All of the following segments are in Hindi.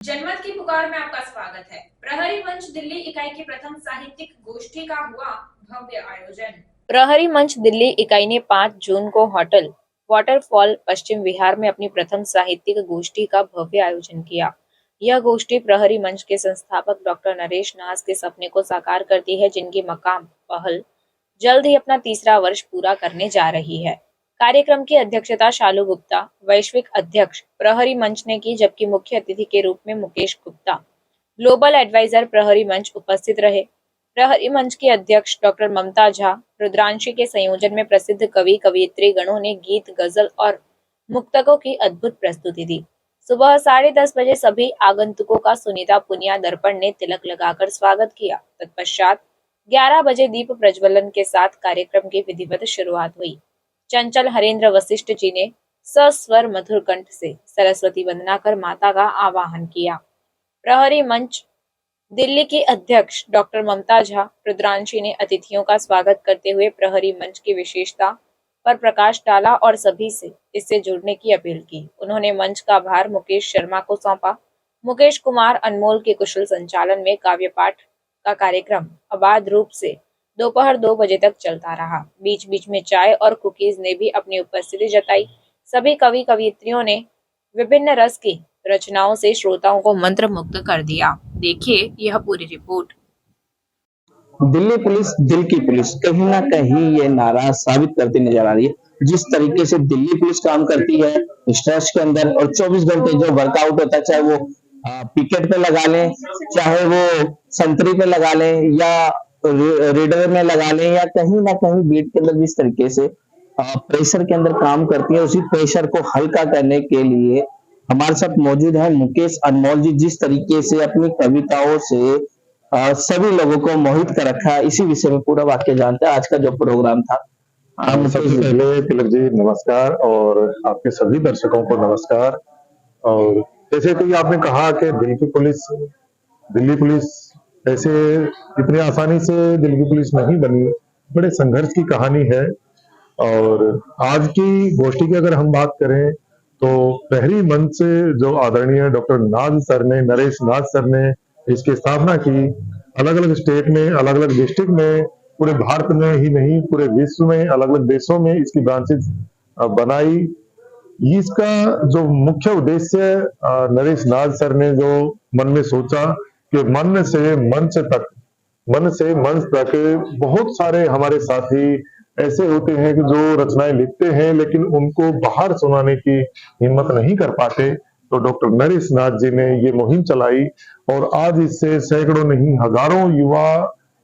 जनमत की पुकार में आपका स्वागत है। प्रहरी मंच दिल्ली इकाई की प्रथम साहित्यिक गोष्ठी का हुआ भव्य आयोजन। प्रहरी मंच दिल्ली इकाई ने 5 जून को होटल वाटरफॉल पश्चिम विहार में अपनी प्रथम साहित्यिक गोष्ठी का भव्य आयोजन किया। यह गोष्ठी प्रहरी मंच के संस्थापक डॉक्टर नरेश नाज के सपने को साकार करती है, जिनकी मकाम पहल जल्द ही अपना तीसरा वर्ष पूरा करने जा रही है। कार्यक्रम की अध्यक्षता शालू गुप्ता, वैश्विक अध्यक्ष प्रहरी मंच ने की, जबकि मुख्य अतिथि के रूप में मुकेश गुप्ता, ग्लोबल एडवाइजर प्रहरी मंच उपस्थित रहे। प्रहरी मंच की अध्यक्ष डॉक्टर ममता झा, रुद्रांशी के संयोजन में प्रसिद्ध कवि कवयित्री गणों ने गीत, गजल और मुक्तकों की अद्भुत प्रस्तुति दी। सुबह 10:30 बजे सभी आगंतुकों का सुनीता पुनिया दर्पण ने तिलक लगाकर स्वागत किया। तत्पश्चात 11 बजे दीप प्रज्वलन के साथ कार्यक्रम की विधिवत शुरुआत हुई। चंचल हरेंद्र वशिष्ठ जी ने सस्वर मधुर कंठ से सरस्वती वंदना कर माता का आवाहन किया। प्रहरी मंच दिल्ली की अध्यक्ष डॉक्टर ममता झा, रुद्रांशी ने अतिथियों का स्वागत करते हुए प्रहरी मंच की विशेषता पर प्रकाश डाला और सभी से इससे जुड़ने की अपील की। उन्होंने मंच का भार मुकेश शर्मा को सौंपा। मुकेश कुमार अनमोल के कुशल संचालन में काव्य पाठ का कार्यक्रम अबाध रूप से दोपहर 2 बजे तक चलता रहा। बीच बीच में चाय और कुकीज ने भी अपनी उपस्थिति जताई। सभी कवि कवयित्रियों ने विभिन्न रस की रचनाओं से श्रोताओं को मंत्रमुग्ध कर दिया। देखिए यह पूरी रिपोर्ट। दिल्ली पुलिस दिल की पुलिस कहीं ना कहीं ये नारा साबित करती नजर आ रही है। जिस तरीके से दिल्ली पुलिस काम करती है स्ट्रेस के अंदर, और 24 घंटे जो वर्कआउट होता है, चाहे वो पिकेट पे लगा लें, चाहे वो संतरी पे लगा लें, या रेडर में लगा लें, या कहीं ना कहीं बीट के अंदर जिस तरीके से प्रेशर के अंदर काम करती है, उसी प्रेशर को हल्का करने के लिए हमारे साथ मौजूद है मुकेश अनमोल जी। जिस तरीके से अपनी कविताओं से सभी लोगों को मोहित कर रखा है, इसी विषय में पूरा वाक्य जानते हैं। आज का जो प्रोग्राम था, सबसे पहले तिलक जी नमस्कार, और आपके सभी दर्शकों को नमस्कार। और जैसे कि आपने कहा कि दिल्ली पुलिस ऐसे इतनी आसानी से दिल्ली पुलिस नहीं बनी, बड़े संघर्ष की कहानी है। और आज की गोष्ठी की अगर हम बात करें तो प्रहरी मंच से जो आदरणीय डॉक्टर नरेश नाज सर ने इसकी स्थापना की, अलग अलग स्टेट में, अलग अलग डिस्ट्रिक्ट में, पूरे भारत में ही नहीं पूरे विश्व में अलग अलग देशों में इसकी ब्रांचेस बनाई। इसका जो मुख्य उद्देश्य नरेश नाज सर ने जो मन में सोचा कि मन से मंच तक बहुत सारे हमारे साथी ऐसे होते हैं कि जो रचनाएं लिखते हैं लेकिन उनको बाहर सुनाने की हिम्मत नहीं कर पाते। तो डॉक्टर नरेश नाथ जी ने ये मुहिम चलाई, और आज इससे सैकड़ों नहीं हजारों युवा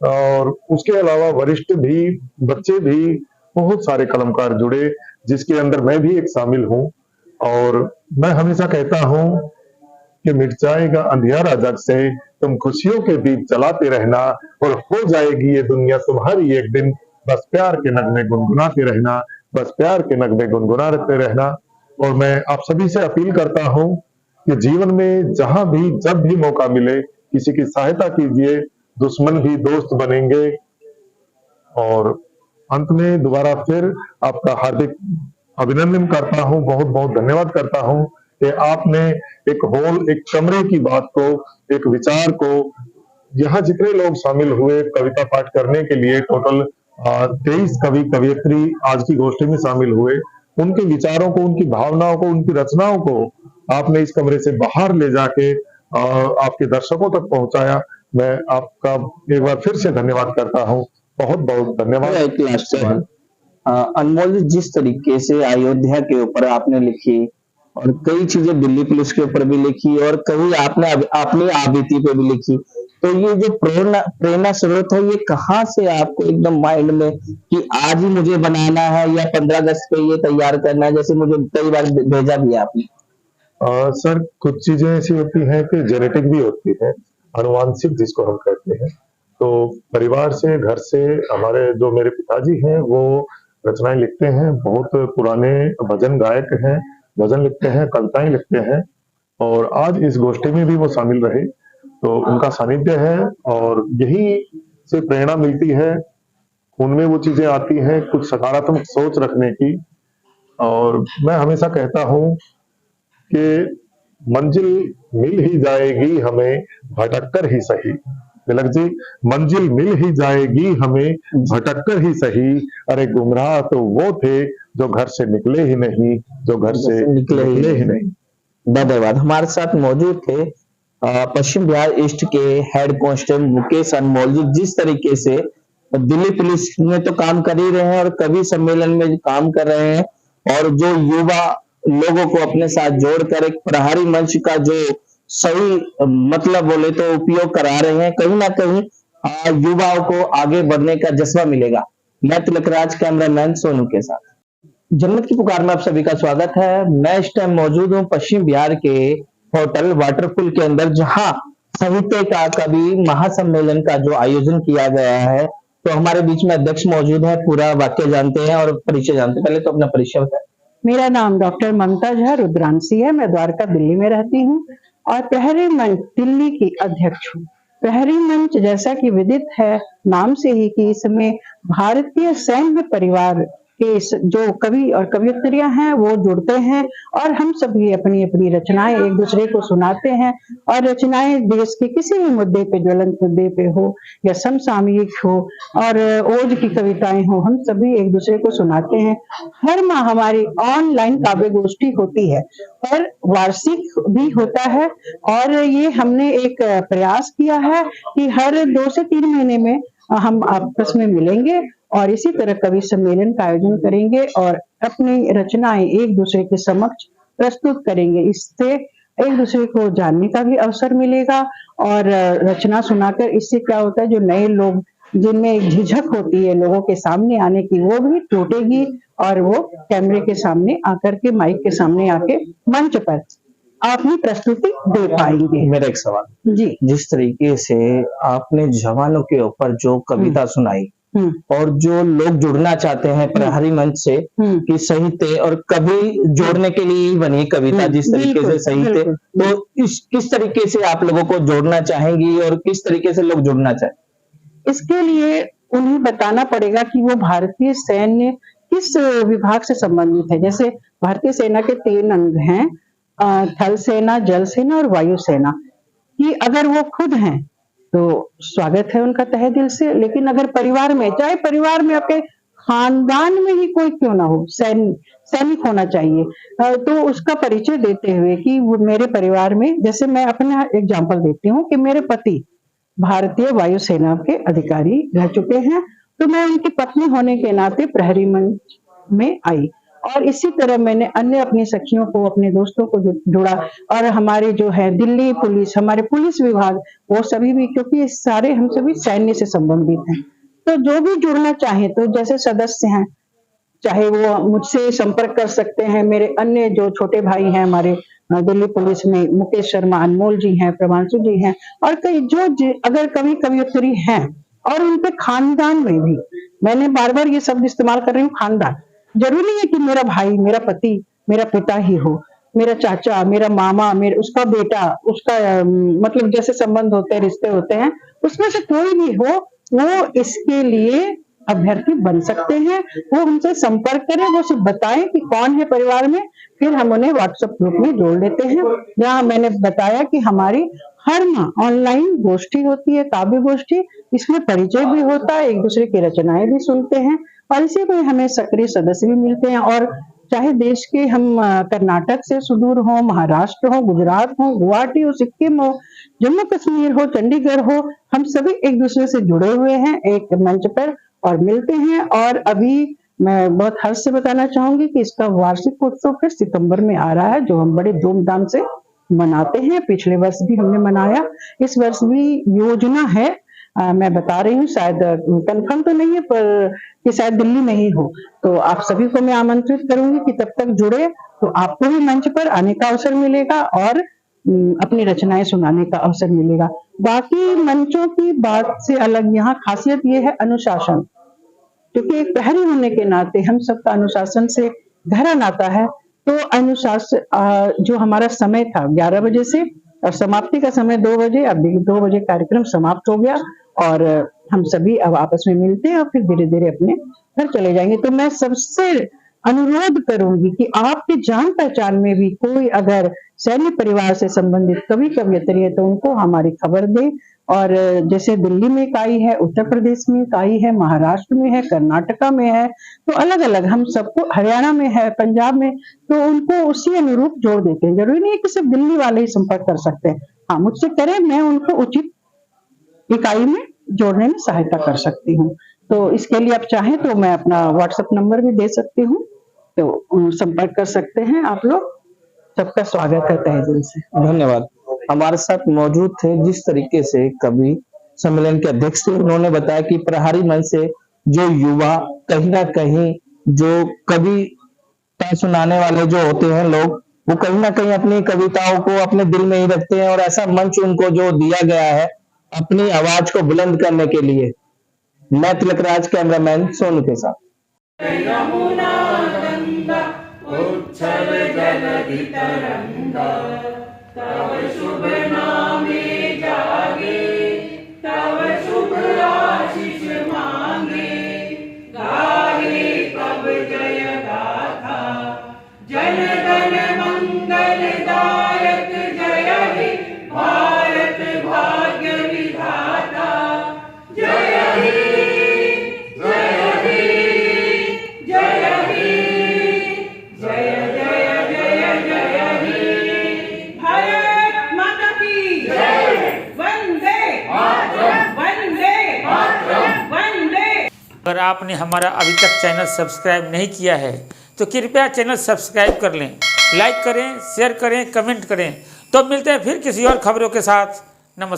और उसके अलावा वरिष्ठ भी, बच्चे भी, बहुत सारे कलमकार जुड़े, जिसके अंदर मैं भी एक शामिल हूँ। और मैं हमेशा कहता हूँ कि मिट जाएगा अंधियारा जग से, तुम खुशियों के बीच चलाते रहना, और हो जाएगी ये दुनिया तुम्हारी एक दिन, बस प्यार के नगमे गुनगुनाते रहना, बस प्यार के नगमे गुनगुनाते रहना। और मैं आप सभी से अपील करता हूं कि जीवन में जहां भी जब भी मौका मिले किसी की सहायता कीजिए, दुश्मन भी दोस्त बनेंगे। और अंत में दोबारा फिर आपका हार्दिक अभिनंदन करता हूं, बहुत बहुत धन्यवाद करता हूं कि आपने एक कमरे की बात को, एक विचार को, यहाँ जितने लोग शामिल हुए कविता पाठ करने के लिए, टोटल 23 कवि कवयित्री आज की गोष्ठी में शामिल हुए, उनके विचारों को, उनकी भावनाओं को, उनकी रचनाओं को आपने इस कमरे से बाहर ले जाके आपके दर्शकों तक पहुंचाया। मैं आपका एक बार फिर से धन्यवाद करता हूं, बहुत बहुत धन्यवाद। अनमोल जी, जिस तरीके से अयोध्या के ऊपर आपने लिखी और कई चीजें दिल्ली पुलिस के ऊपर भी लिखी, और कई आपने अपनी आबिती पे भी लिखी, तो ये जो प्रेरणा स्रोत है, ये कहाँ से आपको एकदम माइंड में कि आज ही मुझे बनाना है या 15 अगस्त पे ये तैयार करना है, जैसे मुझे कई बार भेजा भी है आपने? सर, कुछ चीजें ऐसी होती हैं कि जेनेटिक भी होती है, अनुवांशिक जिसको हम कहते हैं। तो परिवार से, घर से, हमारे जो मेरे पिताजी हैं वो रचनाएं लिखते हैं, बहुत पुराने भजन गायक हैं, भजन लिखते हैं, कविताएं लिखते हैं, और आज इस गोष्ठी में भी वो शामिल रहे, तो उनका सानिध्य है, और यही से प्रेरणा मिलती है, उनमें वो चीजें आती हैं कुछ सकारात्मक सोच रखने की। और मैं हमेशा कहता हूं कि मंजिल मिल ही जाएगी हमें भटक कर ही सही। तिलक जी, मंजिल मिल ही जाएगी हमें भटक कर ही सही। अरे गुमराह तो वो थे जो घर से निकले ही नहीं, जो घर से निकले ही नहीं। धन्यवाद। हमारे साथ मौजूद थे पश्चिम बिहार ईस्ट के हेड कांस्टेबल मुकेश अनमोल जी। जिस तरीके से दिल्ली पुलिस में तो काम कर ही रहे हैं और कवि सम्मेलन में काम कर रहे हैं, और जो युवा लोगों को अपने साथ जोड़कर एक प्रहरी मंच का जो सही मतलब बोले तो उपयोग करा रहे हैं, कहीं ना कहीं युवाओं को आगे बढ़ने का जज्बा मिलेगा। मैं तिलकराज, कैमरामैन सोनू के साथ। जन्नत की पुकार में आप सभी का स्वागत है। मैं इस टाइम मौजूद हूँ पश्चिम बिहार के होटल वाटरफूल के अंदर, जहां साहित्य का कवि महासम्मेलन का जो आयोजन किया गया है। तो हमारे बीच में अध्यक्ष मौजूद है, पूरा वाक्य जानते हैं और परिचय जानते हैं। पहले तो अपना परिचय बताएं। मेरा नाम डॉक्टर ममता झा रुद्रांशी है। मैं द्वारका दिल्ली में रहती हूँ और प्रहरी मंच दिल्ली की अध्यक्ष हूँ। प्रहरी मंच जैसा कि विदित है नाम से ही कि इसमें भारतीय सैन्य परिवार के जो कवि और कवयित्रियां हैं वो जुड़ते हैं और हम सभी अपनी अपनी रचनाएं एक दूसरे को सुनाते हैं। और रचनाएं देश के किसी भी मुद्दे पे, ज्वलंत मुद्दे पे हो या समसामयिक हो और ओज की कविताएं हो, हम सभी एक दूसरे को सुनाते हैं। हर माह हमारी ऑनलाइन काव्य गोष्ठी होती है और वार्षिक भी होता है। और ये हमने एक प्रयास किया है कि हर 2 से 3 महीने में हम आपस में मिलेंगे और इसी तरह कवि सम्मेलन का आयोजन करेंगे और अपनी रचनाएं एक दूसरे के समक्ष प्रस्तुत करेंगे। इससे एक दूसरे को जानने का भी अवसर मिलेगा और रचना सुनाकर इससे क्या होता है, जो नए लोग जिनमें एक झिझक होती है लोगों के सामने आने की, वो भी टूटेगी और वो कैमरे के सामने आकर के, माइक के सामने आके मंच पर अपनी प्रस्तुति दे पाएंगे। मेरा एक सवाल जी, जिस तरीके से आपने जवानों के ऊपर जो कविता सुनाई और जो लोग जुड़ना चाहते हैं प्रहरी मंच से कि साहित्य और कवि जोड़ने के लिए ही बनी कविता, जिस तरीके से साहित्य, तो किस तरीके से आप लोगों को जोड़ना चाहेंगी और किस तरीके से लोग जुड़ना चाहें? इसके लिए उन्हें बताना पड़ेगा कि वो भारतीय सैन्य किस विभाग से संबंधित है। जैसे भारतीय सेना के 3 अंग हैं, थल सेना, जल सेना और वायु सेना। कि अगर वो खुद हैं तो स्वागत है उनका तहे दिल से, लेकिन अगर परिवार में, चाहे परिवार में आपके खानदान में ही कोई क्यों ना हो, सैनिक होना चाहिए, तो उसका परिचय देते हुए कि वो मेरे परिवार में, जैसे मैं अपना एग्जांपल देती हूँ कि मेरे पति भारतीय वायुसेना के अधिकारी रह चुके हैं, तो मैं उनकी पत्नी होने के नाते प्रहरी मंच में आई। और इसी तरह मैंने अन्य अपनी सखियों को, अपने दोस्तों को जुड़ा और हमारे जो है दिल्ली पुलिस, हमारे पुलिस विभाग, वो सभी भी, क्योंकि ये सारे हम सभी सैन्य से संबंधित हैं। तो जो भी जुड़ना चाहे, तो जैसे सदस्य हैं, चाहे वो मुझसे संपर्क कर सकते हैं। मेरे अन्य जो छोटे भाई हैं हमारे दिल्ली पुलिस में, मुकेश शर्मा, अनमोल जी हैं, प्रभांशु जी हैं और कई जो अगर कवि कवयित्री हैं, और उनके खानदान में भी, मैंने बार बार ये शब्द इस्तेमाल कर रही हूँ, खानदान। जरूरी नहीं है कि मेरा भाई, मेरा पति, मेरा पिता ही हो, मेरा चाचा, मेरा मामा, मेरा उसका बेटा, उसका मतलब जैसे संबंध होते हैं, रिश्ते होते हैं, उसमें से कोई भी हो, वो इसके लिए अभ्यर्थी बन सकते हैं। वो हमसे संपर्क करें, वो सिर्फ बताएं कि कौन है परिवार में, फिर हम उन्हें व्हाट्सएप ग्रुप में जोड़ लेते हैं, जहाँ मैंने बताया कि हमारी हर माह ऑनलाइन गोष्ठी होती है, काव्य गोष्ठी। इसमें परिचय भी होता है, एक दूसरे की रचनाएं भी सुनते हैं और इसी में हमें सक्रिय सदस्य भी मिलते हैं। और चाहे देश के हम कर्नाटक से सुदूर हो, महाराष्ट्र हो, गुजरात हो, गुवाहाटी हो, सिक्किम हो, जम्मू कश्मीर हो, चंडीगढ़ हो, हम सभी एक दूसरे से जुड़े हुए हैं एक मंच पर और मिलते हैं। और अभी मैं बहुत हर्ष से बताना चाहूंगी कि इसका वार्षिक उत्सव फिर सितंबर में आ रहा है, जो हम बड़े धूमधाम से मनाते हैं। पिछले वर्ष भी हमने मनाया, इस वर्ष भी योजना है, मैं बता रही हूँ, शायद कंफर्म तो नहीं है, पर कि शायद दिल्ली में ही हो। तो आप सभी को मैं आमंत्रित करूंगी कि तब तक जुड़े, तो आपको भी मंच पर आने का अवसर मिलेगा और अपनी रचनाएं सुनाने का अवसर मिलेगा। बाकी मंचों की बात से अलग यहाँ खासियत ये है अनुशासन, क्योंकि एक प्रहरी होने के नाते हम सबका अनुशासन से गहरा नाता है। तो अनुशासन जो हमारा समय था 11 बजे से और समाप्ति का समय 2 बजे, अब 2 बजे कार्यक्रम समाप्त हो गया और हम सभी अब आपस में मिलते हैं और फिर धीरे धीरे अपने घर चले जाएंगे। तो मैं सबसे अनुरोध करूंगी कि आपके जान पहचान में भी कोई अगर सैन्य परिवार से संबंधित कवि कवयित्री है तो उनको हमारी खबर दें। और जैसे दिल्ली में इकाई है, उत्तर प्रदेश में इकाई है, महाराष्ट्र में है, कर्नाटका में है, तो अलग अलग हम सबको, हरियाणा में है, पंजाब में, तो उनको उसी अनुरूप जोड़ देते हैं। जरूरी नहीं है कि सिर्फ दिल्ली वाले ही संपर्क कर सकते हैं। हाँ, मुझसे करें, मैं उनको उचित इकाई में जोड़ने में सहायता कर सकती हूँ। तो इसके लिए आप चाहें तो मैं अपना व्हाट्सएप नंबर भी दे सकती हूँ, तो संपर्क कर सकते हैं आप लोग। सबका स्वागत है तहे दिल से। धन्यवाद। हमारे साथ मौजूद थे जिस तरीके से कवि सम्मेलन के अध्यक्ष थे, उन्होंने बताया कि प्रहरी मंच से जो युवा कहीं ना कहीं जो कविता सुनाने वाले जो होते हैं लोग, वो कहीं ना कहीं अपनी कविताओं को अपने दिल में ही रखते हैं और ऐसा मंच उनको जो दिया गया है अपनी आवाज को बुलंद करने के लिए। मैं तिलकराज, कैमरामैन सोनू के साथ। भारत माता की जय। वंदे वंदे वंदे। अगर आपने हमारा अभी तक चैनल सब्सक्राइब नहीं किया है तो कृपया चैनल सब्सक्राइब कर लें, लाइक करें, शेयर करें, कमेंट करें। तो मिलते हैं फिर किसी और खबरों के साथ। नमस्कार।